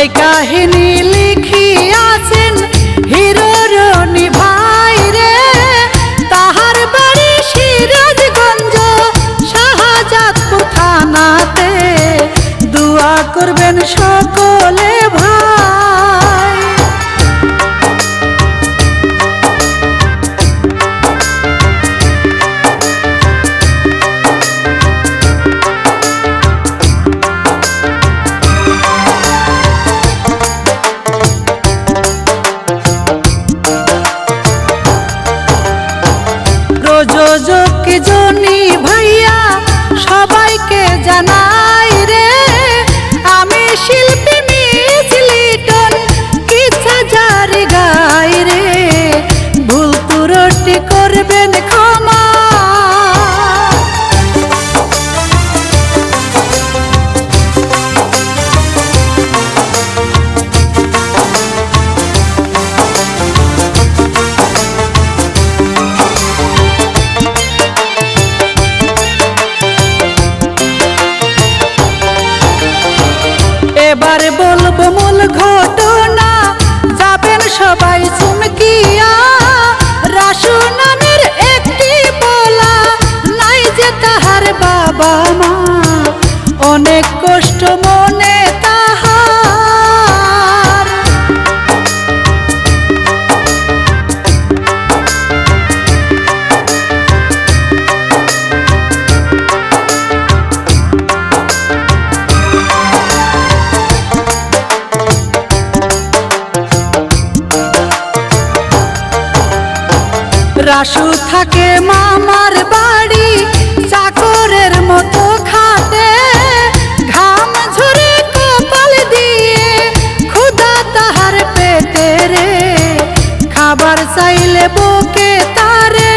এই কাহিনী লিখিয়াছেন হিরোরনি ভাই রে। তাহার বাড়ি সিরাজগঞ্জ শাহজাদপুর থানাতে। দোয়া করবেন সকলে ভাই। প্রযোজক জনি ভাইয়া সবাইকে জানাই রে। আমি শিল্পী মিস লিটন কিচ্ছা জারি গাই রে। ভুল ত্রুটি করবেন ক্ষমা। এবার বলবো মূল ঘটনা, যাবেন সবাই চমকিয়া। রাসু নামের একটি পোলা, নাই যে তাহার বাবা মা। অনেক কষ্ট মনে তাহার। রাসু থাকে মামার বাড়ি, চাকরের মতো খাটে। ঘাম ঝরে কপাল দিয়ে, ক্ষুধা তাহার পেটে রে। খাবার চাইলে বুকে তারে।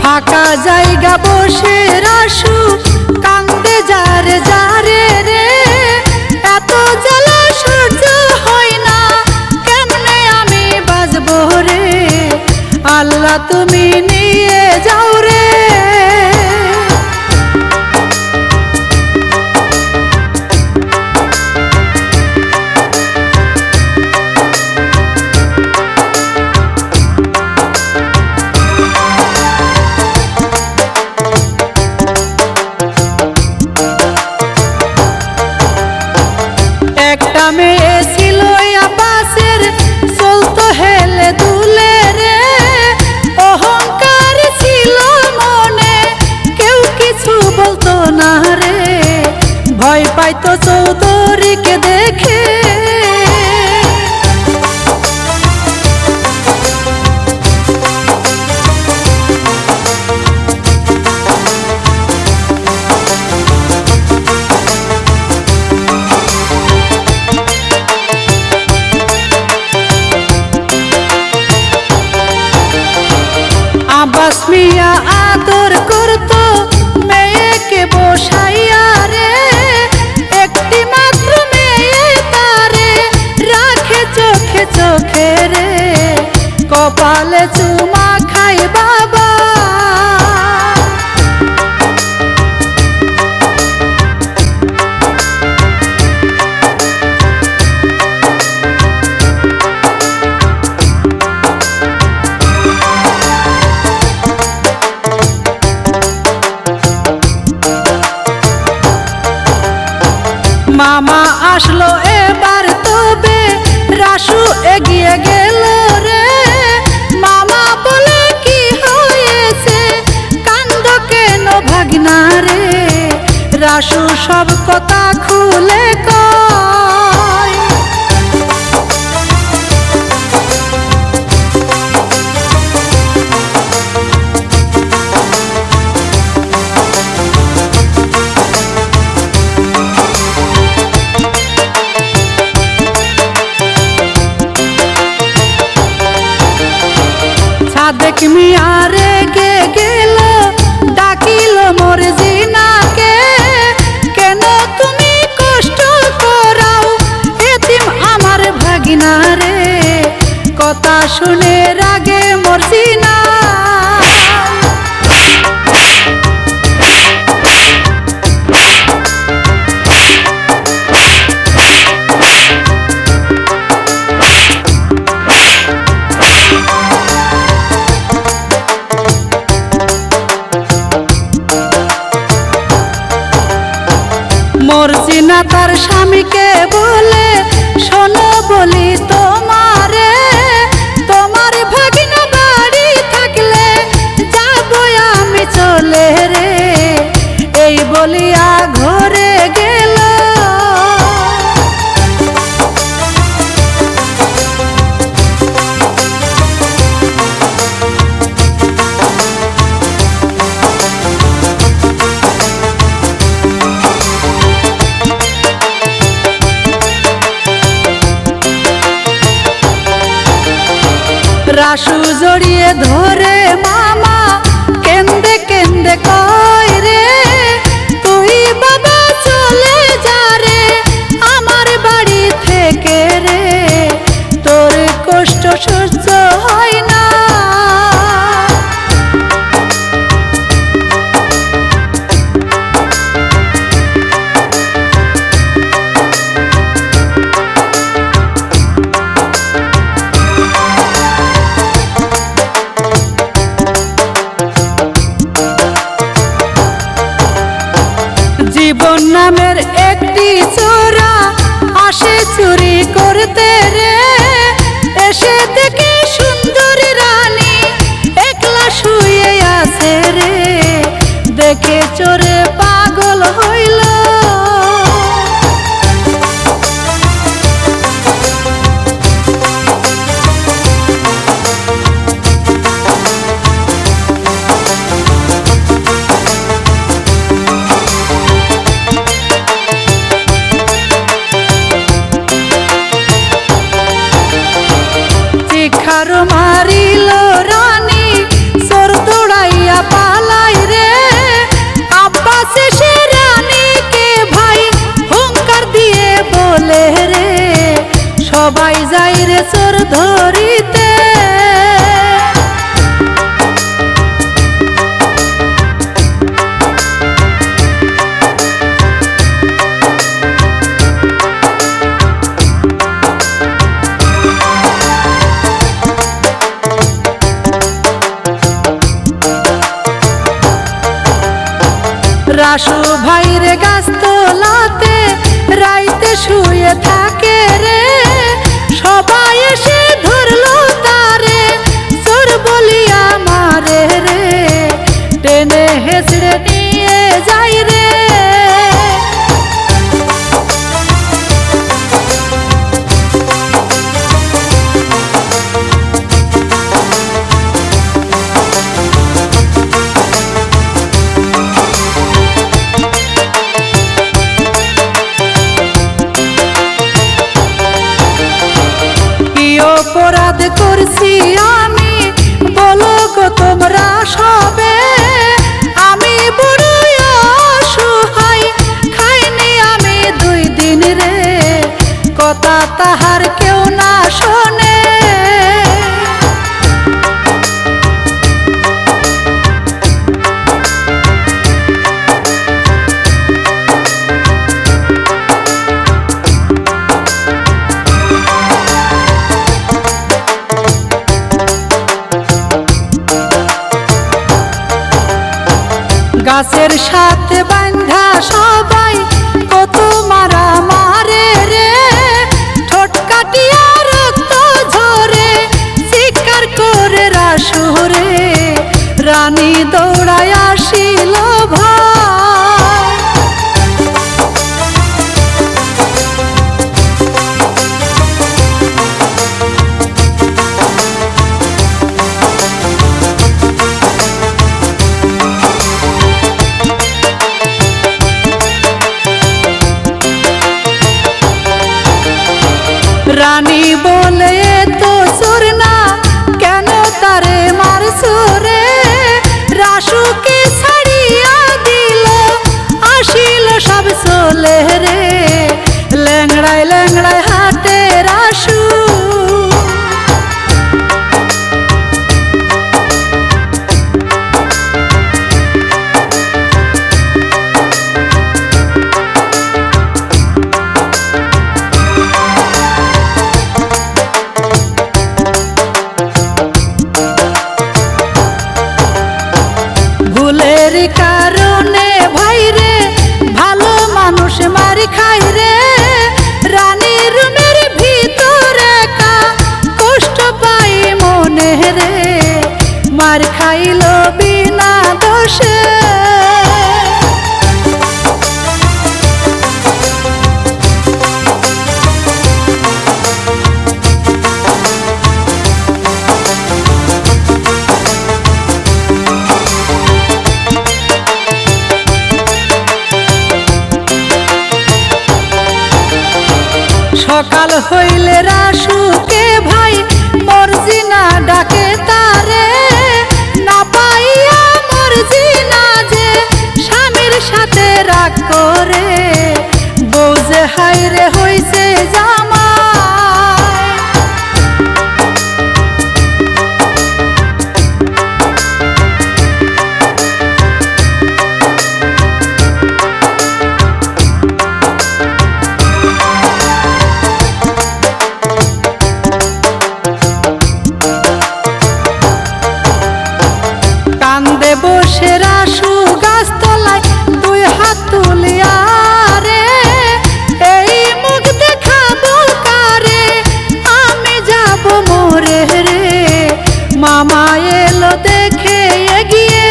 ফাঁকা জায়গা বসে রাসু কান্দে যারে যারে রে। এত জ্বালা সহ্য হয় না, কেমনে আমি বাজবো রে। আল্লাহ তুমি নিয়ে যাও রে। একটা মেয়ে ছিল আব্বাসের, চলতো হেলে দুলে রে। অহংকার ছিল মনে, কেউ কিছু বলতো না রে। ভয় পাইতো চৌধুরীকে দেখে। আব্বাস মিয়া আদর করতো মেয়েকে বসাইয়া রে। একটি মাত্র মেয়ে তারে রাখে চোখে চোখে রে। কপালে চুমা খাই বাবা। মামা আসলো এবার তবে, রাসু এগিয়ে গেল রে। মামা বলে কি হয়েছে, কান্দ কেন ভাগনা রে। রাসু সব কথা খুলে কয়। সাদেক মিয়া রেগে গেল, ডাকিল মোর জি মর্জিনা তার স্বামীকে বলে, শোনো বলি তোমারে, তোমার ভাগিনা বাড়ি থাকলে যাবো আমি চলে রে। এই বলিয়া ঘরে গেল। রাসু জড়িয়ে ধরে মামা কেন্দে কেন্দে কয় রে, তুই বাবা চলে যা রে আমার বাড়ি থেকে রে, তোর কষ্ট সহ্য হয় না। জীবন নামের একটি চোরা আসে চুরি করতে রে, এসে দেখে সুন্দরী রানী একলা শুয়ে আছে রে, দেখে চোরে পাগল হইল। চিৎকার মারিল রানী, চোর দৌড়াইয়া পালাই রে, আব্বাস এসে রানীকে ভাই হুঙ্কার দিয়ে বলে রে, সবাই যাই রে চোর ধরিতে। রাসু ভাইরে গাছ তোলাতে রাইতে শুয়ে থাকে রে, সবাই এসে ধরলো তারে চোর বলিয়া মারে রে, টেনে হেসড়ে নিয়ে যাই রে। অপরাধ করছি আমি বলো গো তোমরা সবে, আমি বড় অসহায় খাইনি আমি 2 দিন রে, কথা তাহার কেউ না শোনে। গাছের সাথে বান্ধা সবাই কত মারা মারে রে, ঠোঁট কাটিয়া রক্ত ঝরে চিৎকার করে রাসু রে, রানী দৌড়ায় আসিল ভয়। রানী বলে তো চোর না কেন তারে মারছো রে, রাসুকে ছাড়িয়া দিল আসিল সব চলে রে, ল্যাংড়ায় ল্যাংড়ায় হাঁটে রাসু। খাই রে রানী রুমের ভিতরে একা কষ্ট পাই মনে রে মার খাইলো বিনা দোষে সকাল হইলে রাসুকে ভাই মর্জিনা ডাকে তারে না পাইয়া মর্জিনা যে স্বামীর সাথে রাগ করে বউ যে হাইরে হইছে জামাই কান্দে বসে রাসু গাছতলায় দুই হাত তুলিয়া রে এই মুখ দেখাবো কারে আমি যাব মোরে রে মামা এলো দেখে এগিয়ে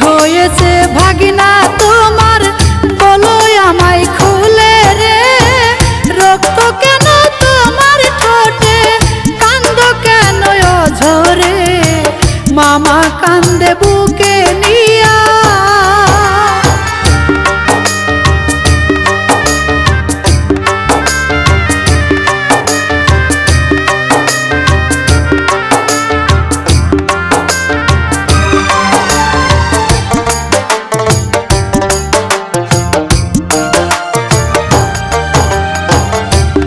হয়েছে ভাগিনা তোমার বলো আমায় খুলে রে রক্ত কেন তোমার ঠোঁটে কান্দ কেন অঝরে মামা কান্দে বুকে নিয়া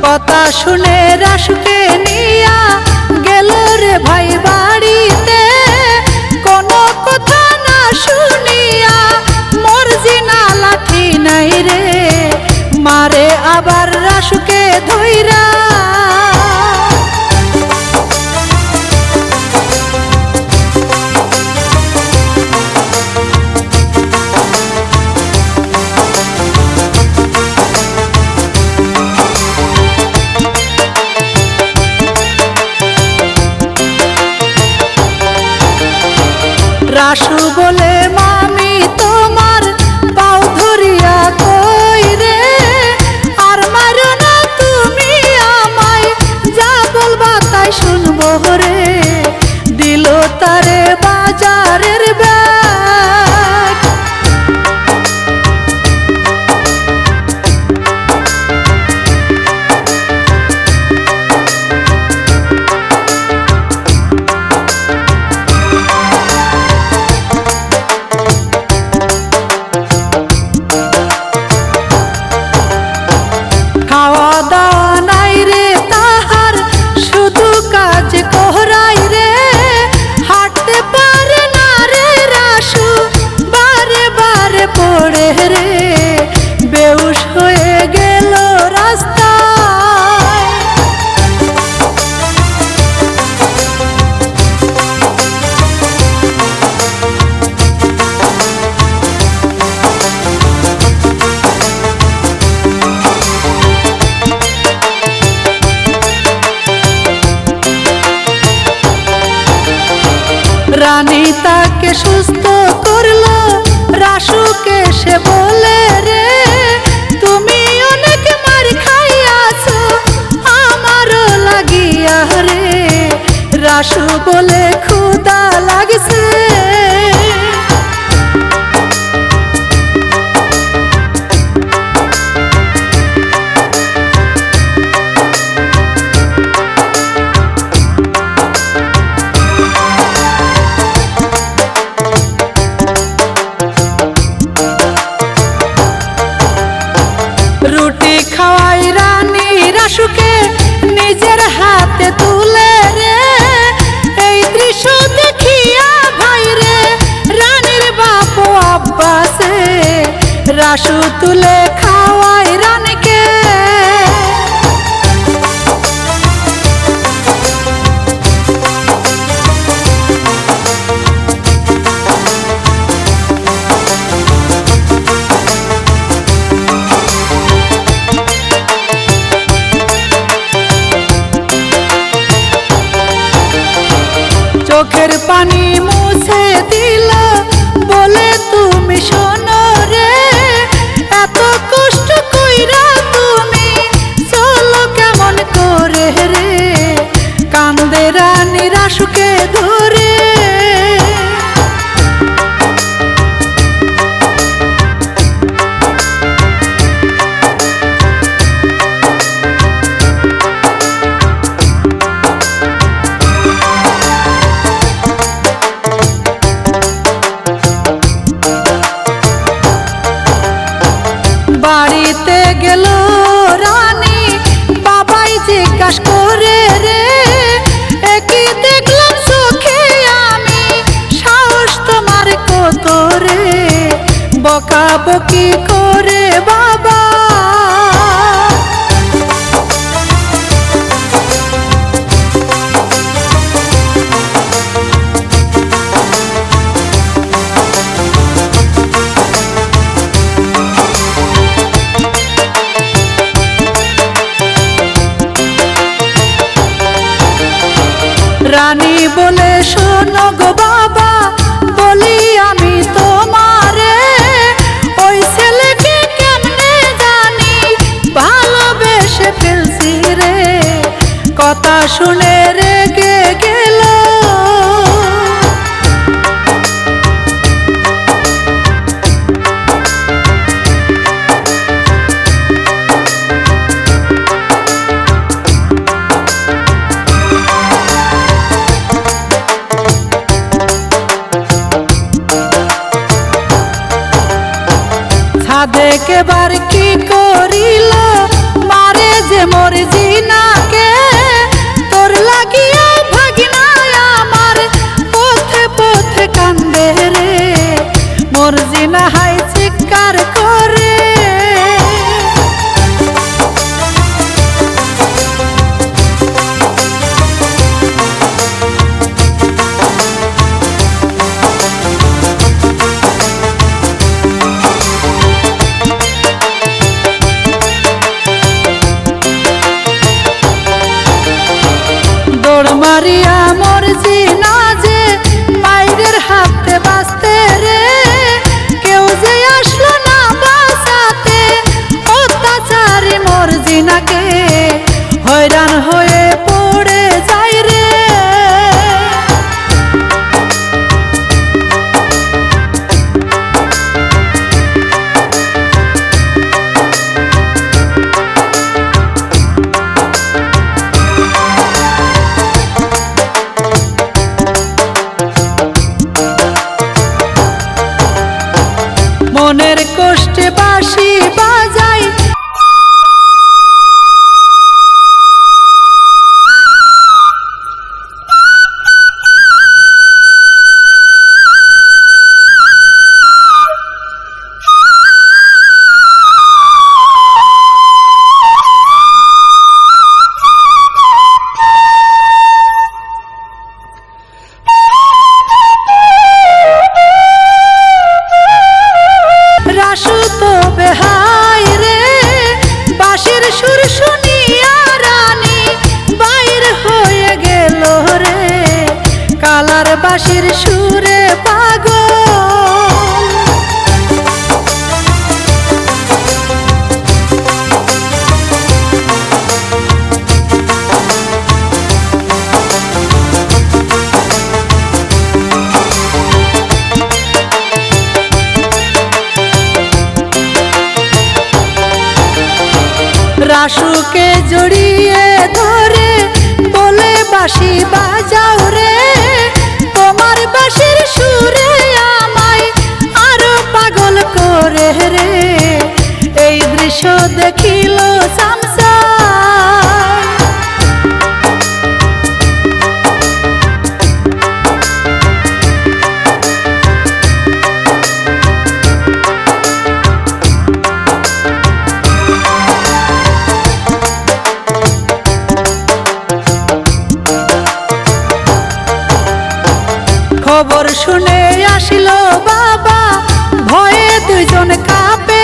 কথা শুনে রাসুকে নিয়া গেল রে ভাই বাড়িতে কোনো কথা না শুনিয়া মর্জিনা লাঠি নাই রে মারে আবার রাসুকে ধইরা রাসু বলে মামি তোমার পাও ধরিয়া কই রে আর মারো না তুমি আমায় যা বলবা তাই শুনবো রে দিল তারে বাজারের ব্যাগ খাওয়া দাওয়া নাই রে তাহার শুধু কাজ করাই রে হাঁটতে পারে কি করে বাবা। রানী বলে শোনো গো বাবা, বলি আমি তোমারে, ওই ছেলেকে কেমনে জানি ভালোবেসে ফেলছি রে। কথা শুনে রেগে গেল, দেখবার কি করিল মারে যে মোর জিনাকে। তোর লাগিয়া ভাগিনা আমার পথে পথে কান্দে রে, মোর জিনা হাই চিৎকার করে। দৌড় মারিয়া মোর জিনা যে মায়ের হাতে বাঁচতে রে, কেউ যে আসলো না বাঁচাতে, অত্যাচারী মোর জিনাকে হয়রান হয়ে পড়ে যায় রে। মনের কষ্টে বাঁশি বাজাই, কালার বাঁশির সুরে পাগল। রাসুকে জড়িয়ে ধরে বলে বাঁশি বাজাও রে, তোমার বাঁশির সুরে আমায় আরো পাগল করে রে। এই দৃশ্য দেখিল শামসা, খবর শুনে আসিল বাবা, ভয়ে দুইজন কাঁপে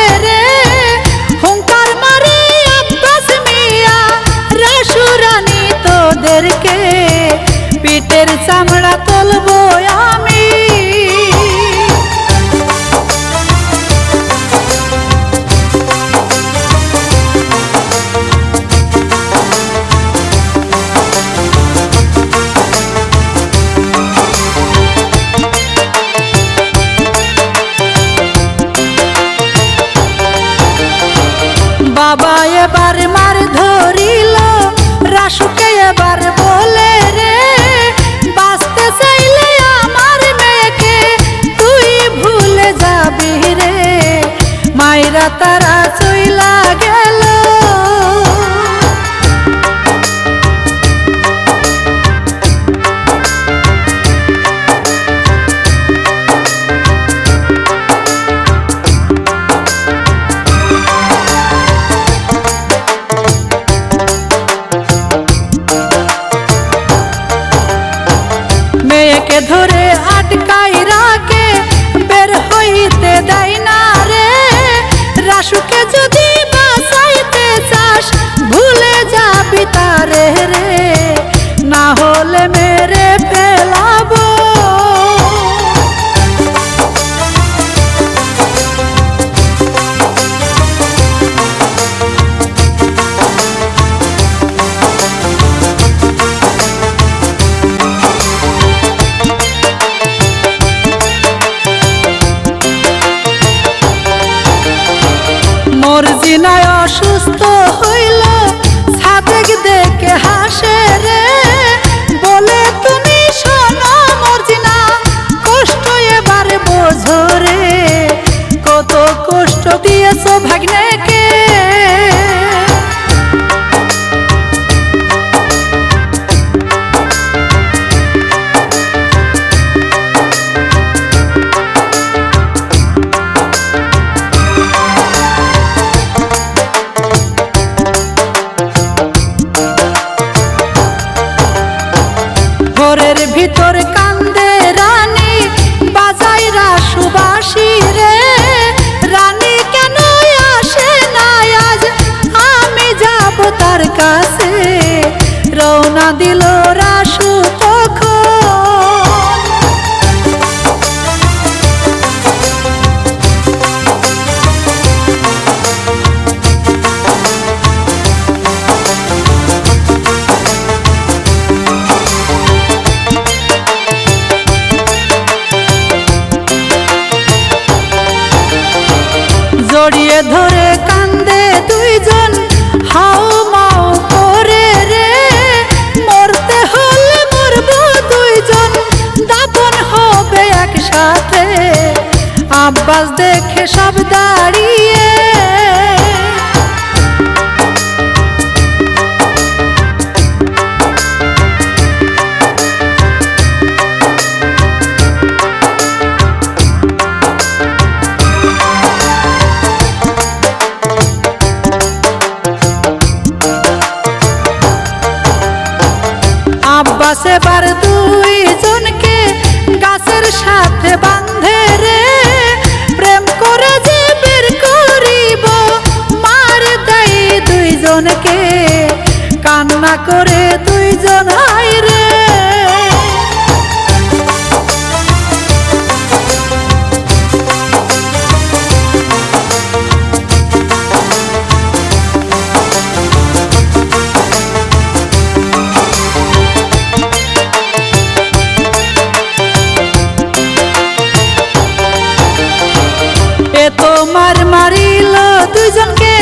মর্জিনায় অসুস্থ হইল সাদেক দেখে হাসে রে, বলে তুমি শোনো মর্জিনা কষ্ট এবার বোঝো রে, কত কষ্ট দিয়েছো ভাগ্নেকে। ঘরের ভিতর কান্দে রানী বাজাইরা সুবাসী রে, রানী কেন আসে না আজ আমি যাব তার কাছে, রওনা দিল রাসু তখন। জড়িয়ে ধরে কান্দে দুইজন হাও মাও করে রে, মরতে হলে মরবো দুইজন দাপন হবে একসাথে, আব্বাস দেখে সব দাঁড়িয়ে। আব্বাস এবার দুইজনকে গাছের সাথে বাঁধে রে, প্রেম করে যে বের করিব মার দেয় দুইজনকে, কান্না করে দুইজন হায় রে। তোমার মারিল দুইজনকে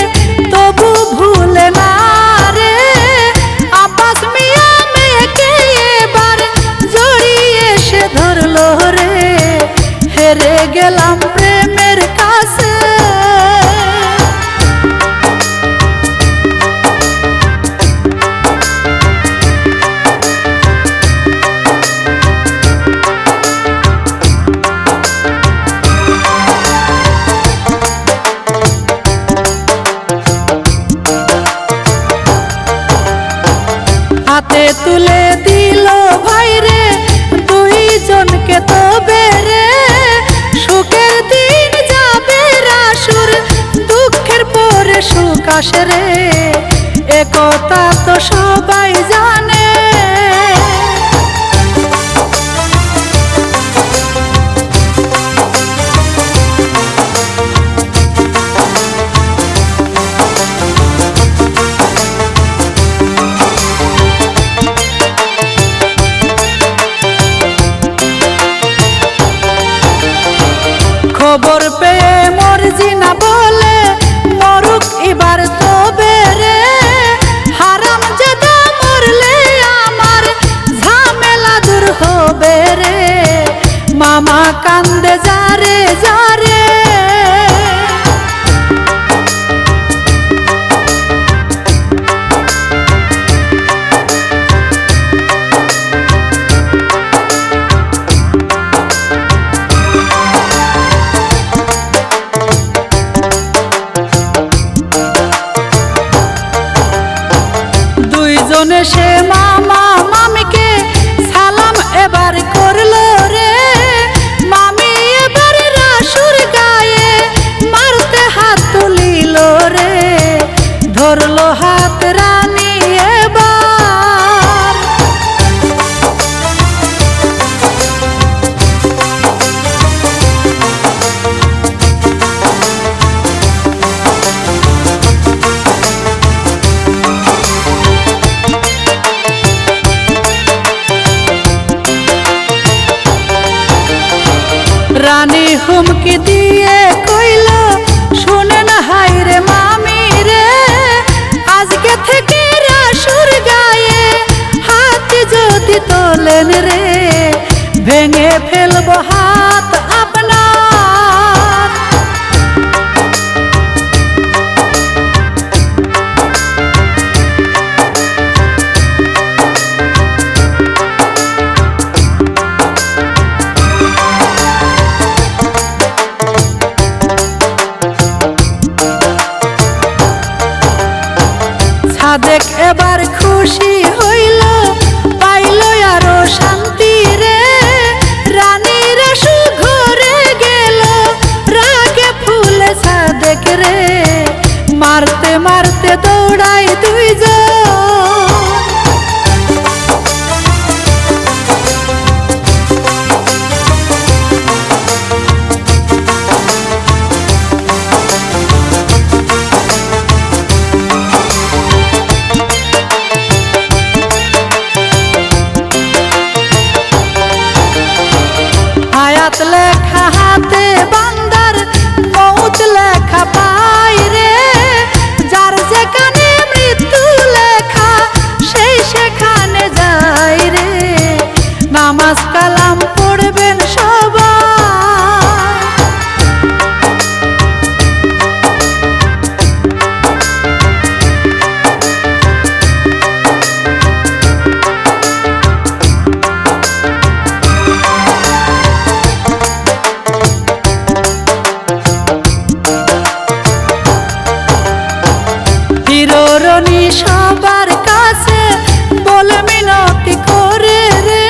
তবু ভুলে না রে, আব্বাস মিয়া মেয়েকে এবার জড়িয়ে সে ধরলো রে, হেরে গেলাম প্রেমের কাছে। হাতে তুলে দিল ভাই রে দুইজনকে তবে রে, সুখের দিন যাবে রাসুর দুঃখের পরে সুখ আসে রে, একথা তো সবাই জানে। খবর পেয়ে মর্জিনা বলে মরুক এবার তবে রে, হারাম জাদা মরলে আমার ঝামেলা দূর হবে রে, মামা কান্দে যারে যারে। দুইজনে সে মামা মামিকে সালাম এবার করলো রে, মামি এবার রাসুর গায়ে মারতে হাত তুলিল রে, ধরলো হাত রানী এবার। রানী হুমকি দিয়ে কইল শুনে না হায় রে মামি বলেন রে, ভেঙে ফেলবো হাত আপনার। সাদেক এবার খুশি হইল, পাইল আরো শান্তি রে, রানীর সুঘরে গেল রাগে ফুলে সাদেক রে, মারতে মারতে দৌড়াই দুইজন। হায়াত লেখা হাতে বান্দার, মৌত লেখা পাই রে, যার যেখানে মৃত্যু লেখা সেই সেখানে যাই রে, নামাজ কালাম পড়বেন সবাই। হিরোরনি সবার কাছে বলে মিনতি করে রে,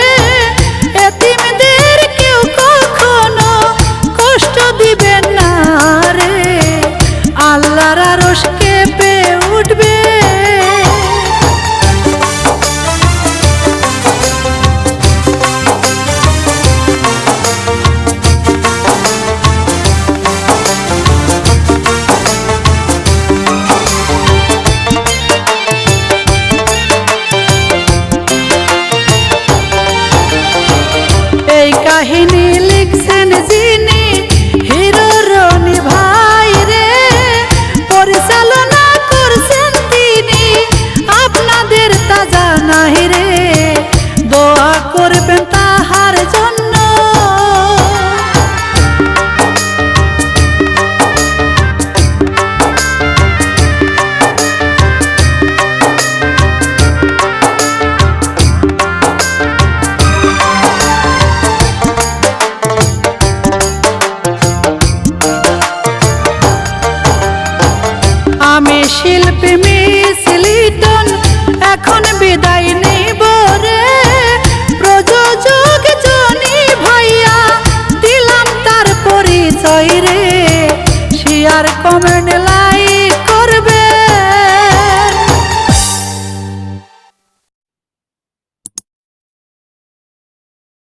এতিমদের কেউ কখনো কষ্ট দিবেন না রে, আল্লাহর আরশ কেঁপে উঠবে। এই কাহিনী লিখছেন যিনি হিরোরনি ভাই রে, পরিচালনা করছেন তিনি, আপনাদের তা জানাই রে, দোয়া করবেন তাহার জন্য। আমি শিল্পী মিস লিটন, এখন